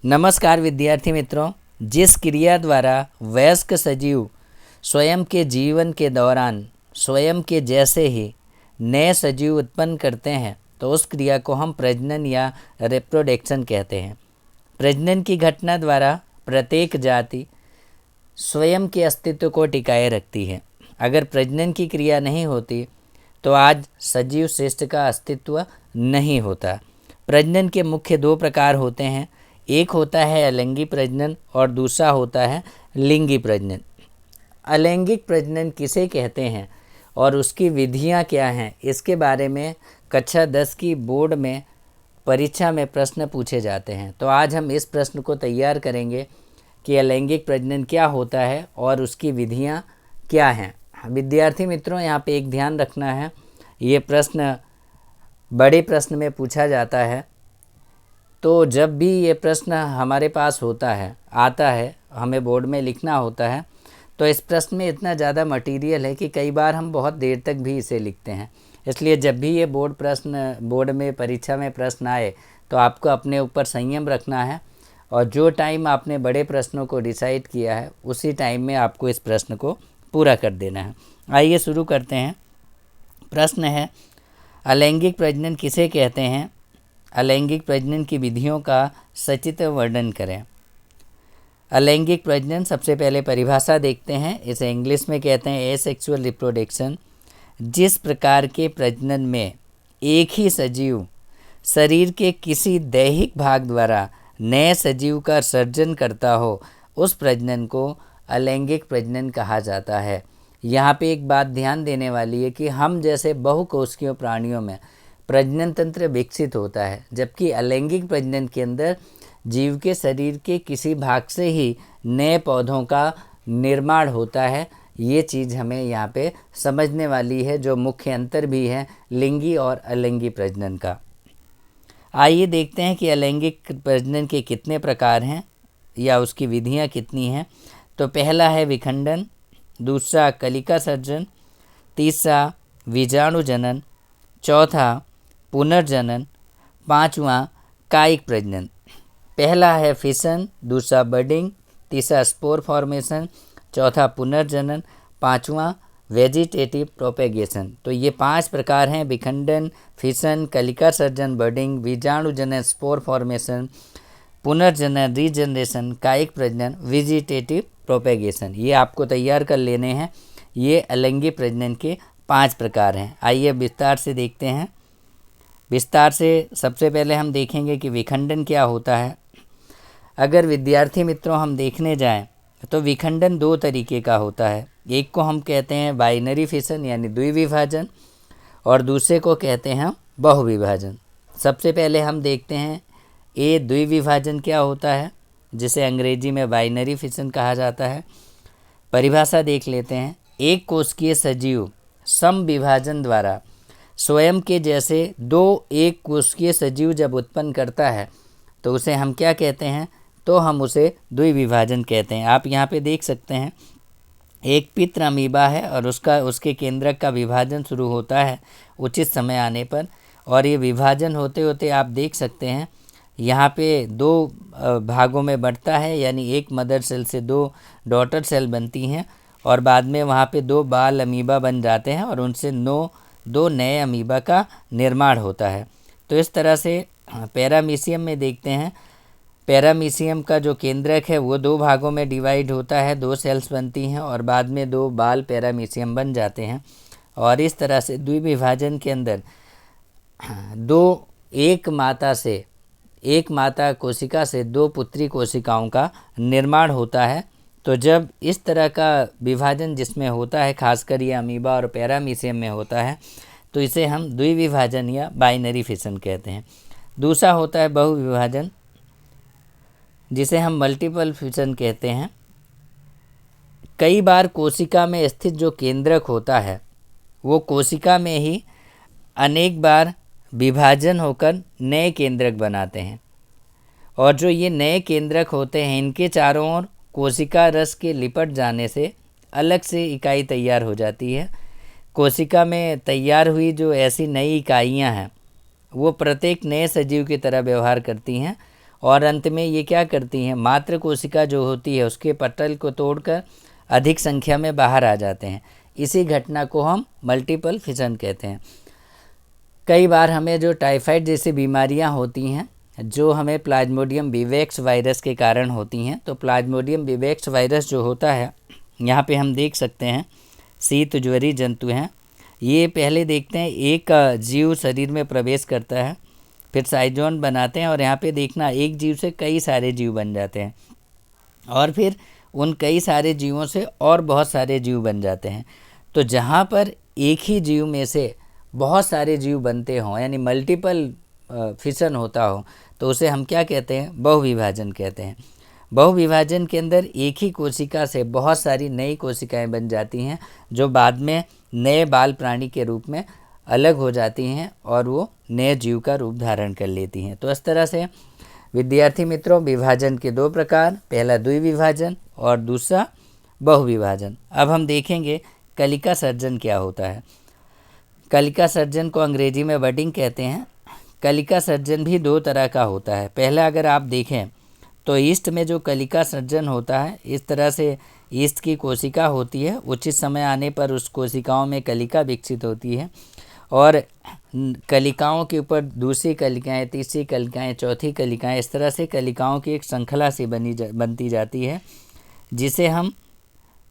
नमस्कार विद्यार्थी मित्रों। जिस क्रिया द्वारा वयस्क सजीव स्वयं के जीवन के दौरान स्वयं के जैसे ही नए सजीव उत्पन्न करते हैं तो उस क्रिया को हम प्रजनन या रिप्रोडक्शन कहते हैं। प्रजनन की घटना द्वारा प्रत्येक जाति स्वयं के अस्तित्व को टिकाए रखती है। अगर प्रजनन की क्रिया नहीं होती तो आज सजीव श्रेष्ठ का अस्तित्व नहीं होता। प्रजनन के मुख्य दो प्रकार होते हैं। एक होता है अलैंगिक प्रजनन और दूसरा होता है लिंगी प्रजनन। अलैंगिक प्रजनन किसे कहते हैं और उसकी विधियां क्या हैं, इसके बारे में कक्षा 10 की बोर्ड में परीक्षा में प्रश्न पूछे जाते हैं। तो आज हम इस प्रश्न को तैयार करेंगे कि अलैंगिक प्रजनन क्या होता है और उसकी विधियां क्या हैं। विद्यार्थी मित्रों, यहाँ पे एक ध्यान रखना है, ये प्रश्न बड़े प्रश्न में पूछा जाता है। तो जब भी ये प्रश्न हमारे पास आता है, हमें बोर्ड में लिखना होता है, तो इस प्रश्न में इतना ज़्यादा मटेरियल है कि कई बार हम बहुत देर तक भी इसे लिखते हैं। इसलिए जब भी ये बोर्ड में परीक्षा में प्रश्न आए तो आपको अपने ऊपर संयम रखना है और जो टाइम आपने बड़े प्रश्नों को डिसाइड किया है उसी टाइम में आपको इस प्रश्न को पूरा कर देना है। आइए शुरू करते हैं। प्रश्न है, अलैंगिक प्रजनन किसे कहते हैं? अलैंगिक प्रजनन की विधियों का सचित्र वर्णन करें। अलैंगिक प्रजनन, सबसे पहले परिभाषा देखते हैं। इसे इंग्लिश में कहते हैं एसेक्सुअल रिप्रोडक्शन। जिस प्रकार के प्रजनन में एक ही सजीव शरीर के किसी दैहिक भाग द्वारा नए सजीव का सर्जन करता हो, उस प्रजनन को अलैंगिक प्रजनन कहा जाता है। यहाँ पे एक बात ध्यान देने वाली है कि हम जैसे बहुकोशिकीय प्राणियों में प्रजनन तंत्र विकसित होता है, जबकि अलैंगिक प्रजनन के अंदर जीव के शरीर के किसी भाग से ही नए पौधों का निर्माण होता है। ये चीज़ हमें यहाँ पे समझने वाली है, जो मुख्य अंतर भी है लिंगी और अलैंगी प्रजनन का। आइए देखते हैं कि अलैंगिक प्रजनन के कितने प्रकार हैं या उसकी विधियाँ कितनी हैं। तो पहला है विखंडन, दूसरा कलिका सर्जन, तीसरा बीजाणु जनन, चौथा पुनर्जनन, पांचवा कायिक प्रजनन। पहला है फिशन, दूसरा बडिंग, तीसरा स्पोर फॉर्मेशन, चौथा पुनर्जनन, पांचवा वेजिटेटिव प्रोपेगेशन। तो ये 5 प्रकार हैं: विखंडन, फिशन, कलिका सर्जन, बडिंग, बीजाणु जनन, स्पोर फॉर्मेशन, पुनर्जनन, रीजनरेशन, कायिक प्रजनन, वेजिटेटिव प्रोपेगेशन। ये आपको तैयार कर लेने हैं। ये अलैंगिक प्रजनन के 5 प्रकार हैं। आइए विस्तार से देखते हैं। विस्तार से सबसे पहले हम देखेंगे कि विखंडन क्या होता है। अगर विद्यार्थी मित्रों हम देखने जाएं तो विखंडन 2 तरीके का होता है। एक को हम कहते हैं बाइनरी फिशन यानी द्विविभाजन, और दूसरे को कहते हैं बहुविभाजन। सबसे पहले हम देखते हैं ये द्विविभाजन क्या होता है, जिसे अंग्रेजी में बाइनरी फिशन कहा जाता है। परिभाषा देख लेते हैं। एक कोशिकीय सजीव सम विभाजन द्वारा स्वयं के जैसे 2 एक कोशिकीय सजीव जब उत्पन्न करता है तो उसे हम क्या कहते हैं? तो हम उसे द्विविभाजन कहते हैं। आप यहाँ पे देख सकते हैं, एक पित्र अमीबा है और उसके केंद्रक का विभाजन शुरू होता है उचित समय आने पर, और ये विभाजन होते होते आप देख सकते हैं यहाँ पे 2 भागों में बढ़ता है, यानी एक मदर सेल से 2 डॉटर सेल बनती हैं और बाद में वहाँ पे 2 बाल अमीबा बन जाते हैं और उनसे 2 नए अमीबा का निर्माण होता है। तो इस तरह से पैरामीशियम में देखते हैं, पैरामीशियम का जो केंद्रक है वो 2 भागों में डिवाइड होता है, 2 सेल्स बनती हैं और बाद में 2 बाल पैरामीशियम बन जाते हैं। और इस तरह से द्विविभाजन के अंदर एक माता कोशिका से 2 पुत्री कोशिकाओं का निर्माण होता है। तो जब इस तरह का विभाजन जिसमें होता है, खासकर ये अमीबा और पैरामीशियम में होता है, तो इसे हम द्विविभाजन या बाइनरी फिशन कहते हैं। दूसरा होता है बहुविभाजन, जिसे हम मल्टीपल फिशन कहते हैं। कई बार कोशिका में स्थित जो केंद्रक होता है वो कोशिका में ही अनेक बार विभाजन होकर नए केंद्रक बनाते हैं, और जो ये नए केंद्रक होते हैं इनके चारों ओर कोशिका रस के लिपट जाने से अलग से इकाई तैयार हो जाती है। कोशिका में तैयार हुई जो ऐसी नई इकाइयां हैं वो प्रत्येक नए सजीव की तरह व्यवहार करती हैं और अंत में ये क्या करती हैं, मात्र कोशिका जो होती है उसके पटल को तोड़कर अधिक संख्या में बाहर आ जाते हैं। इसी घटना को हम मल्टीपल फिशन कहते हैं। कई बार हमें जो टाइफाइड जैसी बीमारियां होती हैं जो हमें प्लाज्मोडियम विवेक्स वायरस के कारण होती हैं, तो प्लाज्मोडियम विवेक्स वायरस जो होता है, यहाँ पे हम देख सकते हैं शीत ज्वरी जंतु हैं। ये पहले देखते हैं एक जीव शरीर में प्रवेश करता है, फिर साइजोन बनाते हैं और यहाँ पे देखना एक जीव से कई सारे जीव बन जाते हैं और फिर उन कई सारे जीवों से और बहुत सारे जीव बन जाते हैं। तो जहाँ पर एक ही जीव में से बहुत सारे जीव बनते हों, यानी मल्टीपल फिशन होता हो, तो उसे हम क्या कहते हैं, बहुविभाजन कहते हैं। बहुविभाजन के अंदर एक ही कोशिका से बहुत सारी नई कोशिकाएं बन जाती हैं जो बाद में नए बाल प्राणी के रूप में अलग हो जाती हैं और वो नए जीव का रूप धारण कर लेती हैं। तो इस तरह से विद्यार्थी मित्रों, विभाजन के दो प्रकार, पहला द्विविभाजन और दूसरा बहुविभाजन। अब हम देखेंगे कलिका सर्जन क्या होता है। कलिका सर्जन को अंग्रेजी में बडिंग कहते हैं। कलिका सर्जन भी दो तरह का होता है। पहला अगर आप देखें तो ईस्ट में जो कलिका सर्जन होता है, इस तरह से ईस्ट की कोशिका होती है, उचित समय आने पर उस कोशिकाओं में कलिका विकसित होती है और कलिकाओं के ऊपर दूसरी कलिकाएं, तीसरी कलिकाएं, चौथी कलिकाएं, इस तरह से कलिकाओं की एक श्रृंखला सी बनती जाती है, जिसे हम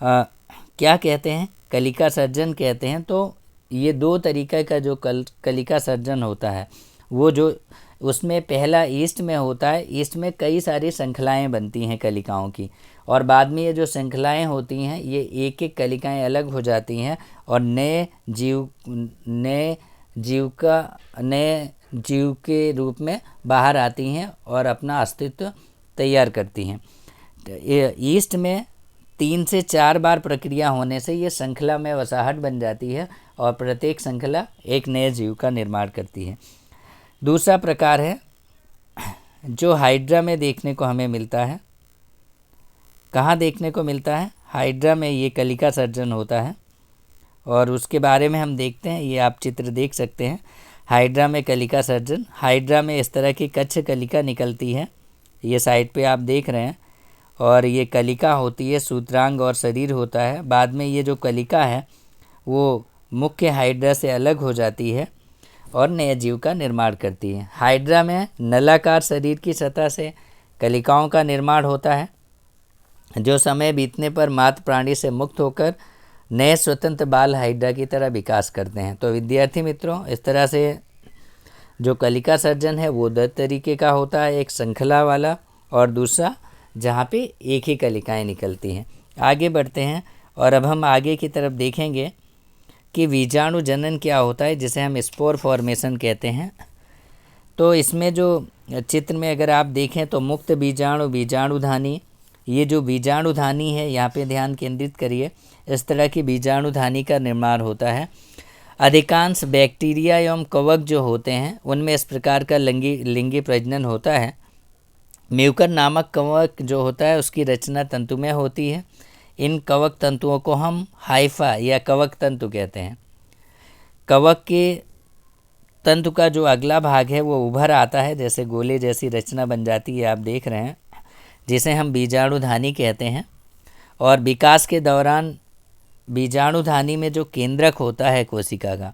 क्या कहते हैं, कलिका सर्जन कहते हैं। तो ये दो तरीक़े का जो कलिका सर्जन होता है, वो जो उसमें पहला ईस्ट में होता है, ईस्ट में कई सारी श्रृंखलाएँ बनती हैं कलिकाओं की, और बाद में ये जो श्रृंखलाएँ होती हैं ये एक एक कलिकाएँ अलग हो जाती हैं और नए जीव के रूप में बाहर आती हैं और अपना अस्तित्व तैयार करती हैं। ईस्ट में 3 से 4 बार प्रक्रिया होने से ये श्रृंखला में वसाहट बन जाती है और प्रत्येक श्रृंखला एक नए जीव का निर्माण करती है। दूसरा प्रकार है जो हाइड्रा में देखने को हमें मिलता है। कहाँ देखने को मिलता है? हाइड्रा में ये कलिका सर्जन होता है और उसके बारे में हम देखते हैं। ये आप चित्र देख सकते हैं, हाइड्रा में कलिका सर्जन। हाइड्रा में इस तरह की कच्छ कलिका निकलती है, ये साइड पे आप देख रहे हैं, और ये कलिका होती है, सूत्रांग और शरीर होता है। बाद में ये जो कलिका है वो मुख्य हाइड्रा से अलग हो जाती है और नए जीव का निर्माण करती है। हाइड्रा में नलाकार शरीर की सतह से कलिकाओं का निर्माण होता है, जो समय बीतने पर मात्र प्राणी से मुक्त होकर नए स्वतंत्र बाल हाइड्रा की तरह विकास करते हैं। तो विद्यार्थी मित्रों, इस तरह से जो कलिका सर्जन है वो दो तरीके का होता है, एक श्रृंखला वाला और दूसरा जहाँ पे एक ही कलिकाएँ निकलती हैं। आगे बढ़ते हैं और अब हम आगे की तरफ देखेंगे कि बीजाणु जनन क्या होता है, जिसे हम स्पोर फॉर्मेशन कहते हैं। तो इसमें जो चित्र में अगर आप देखें तो मुक्त बीजाणु, बीजाणुधानी, ये जो बीजाणुधानी है यहाँ पे ध्यान केंद्रित करिए। इस तरह की बीजाणुधानी का निर्माण होता है। अधिकांश बैक्टीरिया एवं कवक जो होते हैं उनमें इस प्रकार का लिंगी प्रजनन होता है। म्यूकर नामक कवक जो होता है उसकी रचना तंतु में होती है। इन कवक तंतुओं को हम हाइफा या कवक तंतु कहते हैं। कवक के तंतु का जो अगला भाग है वो उभर आता है, जैसे गोले जैसी रचना बन जाती है, आप देख रहे हैं, जिसे हम बीजाणुधानी कहते हैं। और विकास के दौरान बीजाणुधानी में जो केंद्रक होता है कोशिका का,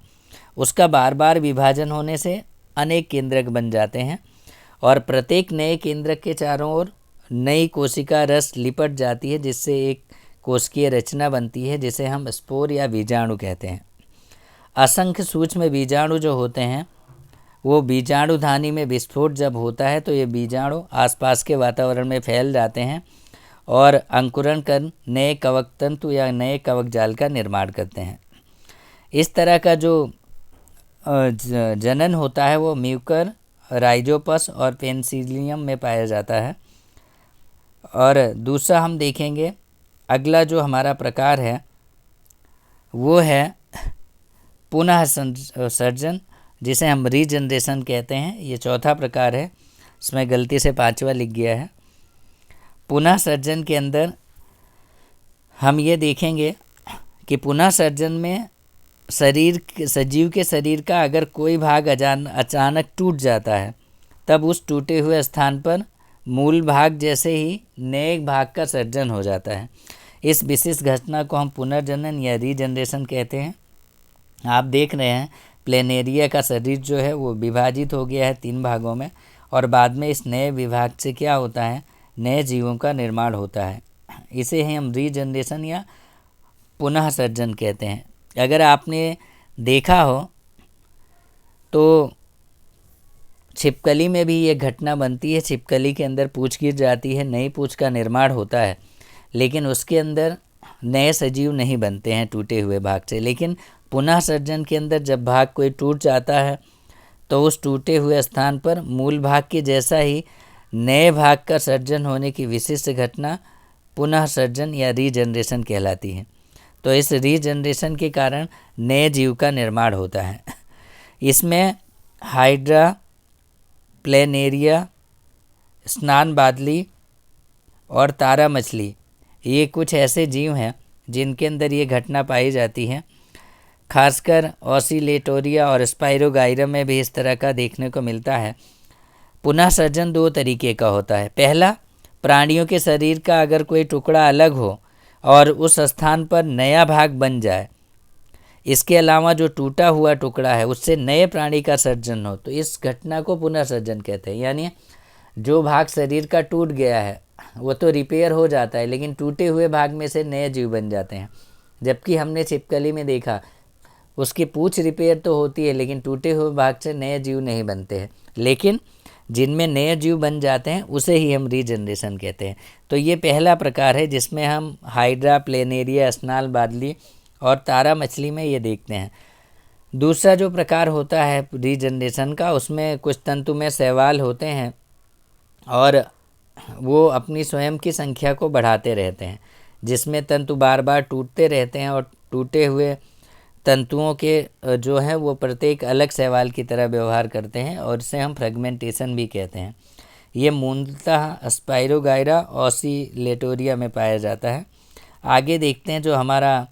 उसका बार बार विभाजन होने से अनेक केंद्रक बन जाते हैं और प्रत्येक नए केंद्रक के चारों ओर नई कोशिका रस लिपट जाती है, जिससे एक कोशिकीय रचना बनती है, जिसे हम स्पोर या बीजाणु कहते हैं। असंख्य सूक्ष्म बीजाणु जो होते हैं वो बीजाणुधानी में विस्फोट जब होता है तो ये बीजाणु आसपास के वातावरण में फैल जाते हैं और अंकुरण कर नए कवक तंतु या नए कवक जाल का निर्माण करते हैं। इस तरह का जो जनन होता है वो म्यूकर, राइजोपस और पेनिसिलियम में पाया जाता है। और दूसरा हम देखेंगे, अगला जो हमारा प्रकार है वो है पुनः सर्जन, जिसे हम रीजनरेशन कहते हैं। ये चौथा प्रकार है, इसमें गलती से 5वां लिख गया है। पुनः सर्जन के अंदर हम ये देखेंगे कि पुनः सर्जन में सजीव के शरीर का अगर कोई भाग अचानक टूट जाता है, तब उस टूटे हुए स्थान पर मूल भाग जैसे ही नए भाग का सर्जन हो जाता है। इस विशेष घटना को हम पुनर्जनन या रीजनरेशन कहते हैं। आप देख रहे हैं प्लेनेरिया का शरीर जो है वो विभाजित हो गया है 3 भागों में, और बाद में इस नए विभाग से क्या होता है, नए जीवों का निर्माण होता है। इसे ही हम रीजनरेशन या पुनः सर्जन कहते हैं। अगर आपने देखा हो तो छिपकली में भी ये घटना बनती है। छिपकली के अंदर पूँछ गिर जाती है, नई पूँछ का निर्माण होता है, लेकिन उसके अंदर नए सजीव नहीं बनते हैं टूटे हुए भाग से। लेकिन पुनः सर्जन के अंदर जब भाग कोई टूट जाता है तो उस टूटे हुए स्थान पर मूल भाग के जैसा ही नए भाग का सर्जन होने की विशिष्ट घटना पुनः सर्जन या रीजनरेशन कहलाती है। तो इस रीजनरेशन के कारण नए जीव का निर्माण होता है। इसमें हाइड्रा, प्लेनेरिया, स्नान बादली और तारा मछली, ये कुछ ऐसे जीव हैं जिनके अंदर ये घटना पाई जाती है। खासकर ऑसिलेटोरिया और स्पाइरोगाइरा में भी इस तरह का देखने को मिलता है। पुनः सर्जन 2 तरीके का होता है। पहला, प्राणियों के शरीर का अगर कोई टुकड़ा अलग हो और उस स्थान पर नया भाग बन जाए, इसके अलावा जो टूटा हुआ टुकड़ा है उससे नए प्राणी का सर्जन हो, तो इस घटना को पुनर्सर्जन कहते हैं। यानी जो भाग शरीर का टूट गया है वो तो रिपेयर हो जाता है, लेकिन टूटे हुए भाग में से नए जीव बन जाते हैं। जबकि हमने छिपकली में देखा उसकी पूँछ रिपेयर तो होती है, लेकिन टूटे हुए भाग से नए जीव नहीं बनते हैं। लेकिन जिनमें नए जीव बन जाते हैं उसे ही हम रीजनरेशन कहते हैं। तो ये पहला प्रकार है जिसमें हम हाइड्रा, प्लेनेरिया, स्नाल बादली और तारा मछली में ये देखते हैं। दूसरा जो प्रकार होता है रीजनरेशन का, उसमें कुछ तंतुमय शैवाल होते हैं और वो अपनी स्वयं की संख्या को बढ़ाते रहते हैं, जिसमें तंतु बार बार टूटते रहते हैं और टूटे हुए तंतुओं के जो है वो प्रत्येक अलग शैवाल की तरह व्यवहार करते हैं, और इसे हम फ्रेगमेंटेशन भी कहते हैं। ये मूलतः स्पाइरोगाइरा, ऑसिलेटोरिया में पाया जाता है। आगे देखते हैं जो हमारा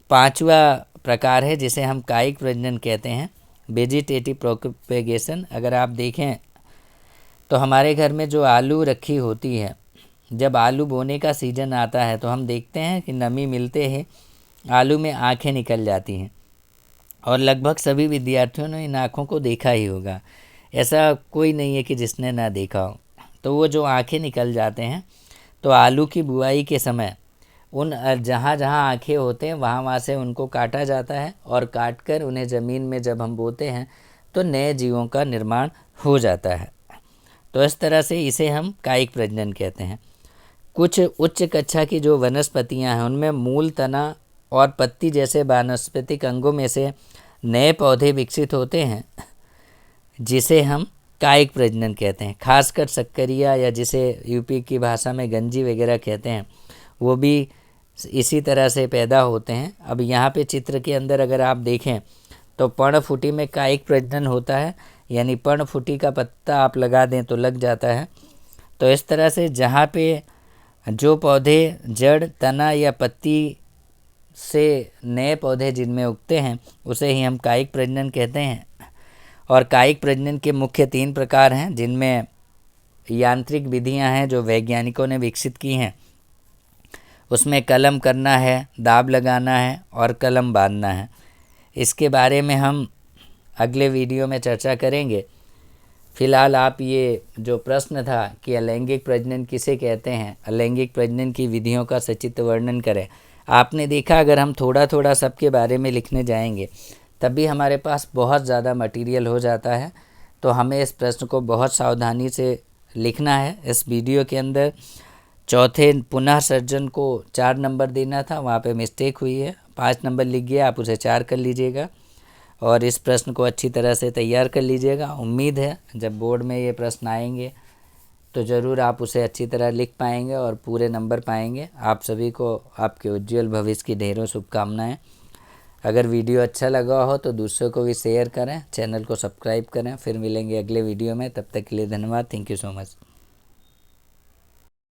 5वां प्रकार है जिसे हम कायिक प्रजनन कहते हैं, वेजिटेटिव प्रोपेगेशन। अगर आप देखें तो हमारे घर में जो आलू रखी होती है, जब आलू बोने का सीज़न आता है तो हम देखते हैं कि नमी मिलते ही आलू में आँखें निकल जाती हैं, और लगभग सभी विद्यार्थियों ने इन आँखों को देखा ही होगा। ऐसा कोई नहीं है कि जिसने ना देखा हो। तो वो जो आँखें निकल जाते हैं, तो आलू की बुआई के समय उन जहाँ जहाँ आँखें होते हैं वहाँ से उनको काटा जाता है, और काट कर उन्हें ज़मीन में जब हम बोते हैं तो नए जीवों का निर्माण हो जाता है। तो इस तरह से इसे हम कायिक प्रजनन कहते हैं। कुछ उच्च कक्षा की जो वनस्पतियाँ हैं उनमें मूल, तना और पत्ती जैसे वानस्पतिक अंगों में से नए पौधे विकसित होते हैं, जिसे हम कायिक प्रजनन कहते हैं। खासकर शक्करिया, या जिसे यूपी की भाषा में गंजी वगैरह कहते हैं, वो भी इसी तरह से पैदा होते हैं। अब यहाँ पे चित्र के अंदर अगर आप देखें तो पर्णफुटी में कायिक प्रजनन होता है, यानी पर्णफुटी का पत्ता आप लगा दें तो लग जाता है। तो इस तरह से जहाँ पे जो पौधे जड़, तना या पत्ती से नए पौधे जिनमें उगते हैं उसे ही हम कायिक प्रजनन कहते हैं। और कायिक प्रजनन के मुख्य 3 प्रकार हैं, जिनमें यांत्रिक विधियां हैं जो वैज्ञानिकों ने विकसित की हैं। उसमें कलम करना है, दाब लगाना है और कलम बांधना है। इसके बारे में हम अगले वीडियो में चर्चा करेंगे। फिलहाल आप ये जो प्रश्न था कि अलैंगिक प्रजनन किसे कहते हैं, अलैंगिक प्रजनन की विधियों का सचित्र वर्णन करें, आपने देखा अगर हम थोड़ा थोड़ा सबके बारे में लिखने जाएंगे तब भी हमारे पास बहुत ज़्यादा मटेरियल हो जाता है। तो हमें इस प्रश्न को बहुत सावधानी से लिखना है। इस वीडियो के अंदर चौथे पुनः सर्जन को 4 नंबर देना था, वहाँ पे मिस्टेक हुई है, 5 नंबर लिख गया, आप उसे 4 कर लीजिएगा और इस प्रश्न को अच्छी तरह से तैयार कर लीजिएगा। उम्मीद है जब बोर्ड में ये प्रश्न आएंगे तो ज़रूर आप उसे अच्छी तरह लिख पाएंगे और पूरे नंबर पाएंगे। आप सभी को आपके उज्जवल भविष्य की ढेरों शुभकामनाएं। अगर वीडियो अच्छा लगा हो तो दूसरों को भी शेयर करें, चैनल को सब्सक्राइब करें। फिर मिलेंगे अगले वीडियो में, तब तक के लिए धन्यवाद। Thank you so much.